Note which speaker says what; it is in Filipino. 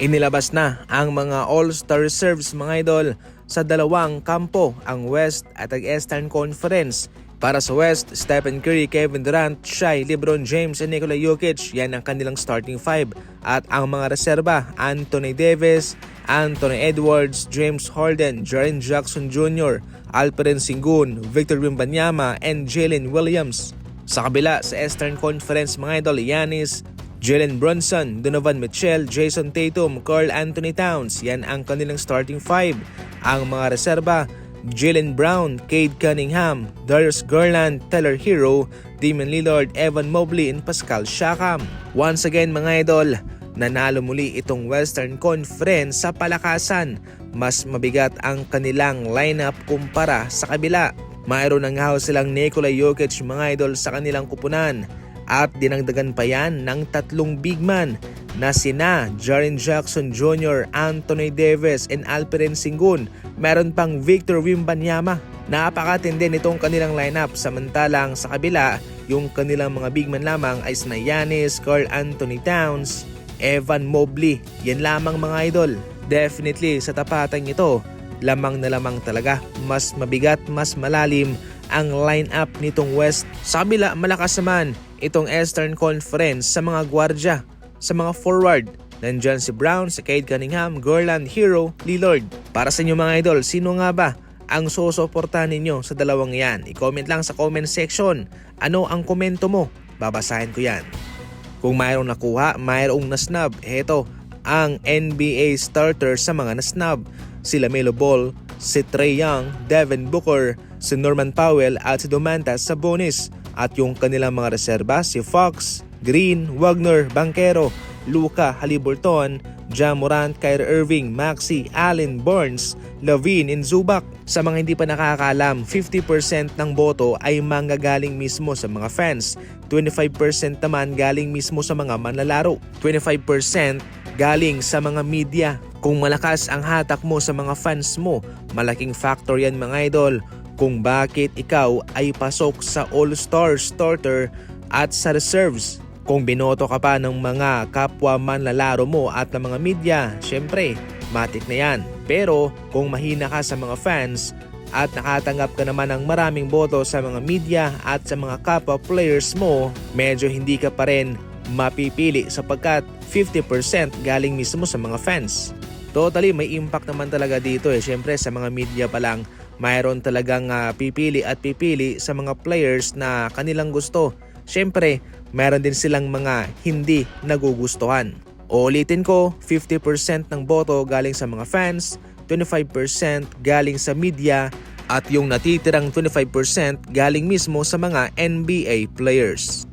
Speaker 1: Inilabas na ang mga All-Star reserves mga idol sa dalawang kampo, ang West at ang Eastern Conference. Para sa West, Stephen Curry, Kevin Durant, Shai, LeBron James at Nikola Jokic, yan ang kanilang starting five. At ang mga reserba, Anthony Davis, Anthony Edwards, James Harden, Jaren Jackson Jr., Alperen Sengun, Victor Wembanyama, and Jalen Williams. Sa kabila, sa Eastern Conference mga idol, Giannis, Jalen Brunson, Donovan Mitchell, Jason Tatum, Karl Anthony Towns, yan ang kanilang starting five. Ang mga reserba, Jaylen Brown, Cade Cunningham, Darius Garland, Tyler Hero, Damian Lillard, Evan Mobley, and Pascal Siakam. Once again mga idol, nanalo muli itong Western Conference sa palakasan. Mas mabigat ang kanilang lineup kumpara sa kabila. Mayroon ng haw silang Nikola Jokic mga idol sa kanilang kupunan. At dinagdagan pa yan ng tatlong big man na sina Jaren Jackson Jr., Anthony Davis, and Alperen Sengun. Meron pang Victor Wembanyama. Napakatindi nitong kanilang lineup, samantalang sa kabila, yung kanilang mga big man lamang ay sina Giannis, Karl Anthony Towns, Evan Mobley. Yan lamang mga idol. Definitely sa tapatan ito, lamang na lamang talaga. Mas mabigat, mas malalim ang lineup nitong West. Sa kabila, malakas naman itong Eastern Conference sa mga gwardya, sa mga forward. Nandyan si Brown, si Cade Cunningham, Garland, Hero, Lillard. Para sa inyo mga idol, sino nga ba ang susuportahan ninyo sa dalawang yan? I-comment lang sa comment section. Ano ang komento mo? Babasahin ko yan. Kung mayroong nakuha, mayroong nasnub. Heto ang NBA starter sa mga nasnub. Si LaMelo Ball, si Trae Young, Devin Booker, si Norman Powell at si Domantas Sabonis. At yung kanilang mga reserba, si Fox, Green, Wagner, Banchero, Luka Haliburton, Ja Morant, Kyrie Irving, Maxey, Allen, Barnes, Lavine, and Zubac. Sa mga hindi pa nakakaalam, 50% ng boto ay manggagaling mismo sa mga fans. 25% naman galing mismo sa mga manlalaro. 25% galing sa mga media. Kung malakas ang hatak mo sa mga fans mo, malaking factor yan mga idol kung bakit ikaw ay pasok sa All-Star starter at sa reserves. Kung binoto ka pa ng mga kapwa manlalaro mo at ng mga media, syempre, matik na yan. Pero kung mahina ka sa mga fans at nakatanggap ka naman ng maraming boto sa mga media at sa mga kapwa players mo, medyo hindi ka pa rin mapipili sapagkat 50% galing mismo sa mga fans. Totally, may impact naman talaga dito Syempre sa mga media pa lang, mayroon talagang pipili at pipili sa mga players na kanilang gusto. Syempre, mayroon din silang mga hindi nagugustuhan. Uulitin ko, 50% ng boto galing sa mga fans, 25% galing sa media, at yung natitirang 25% galing mismo sa mga NBA players.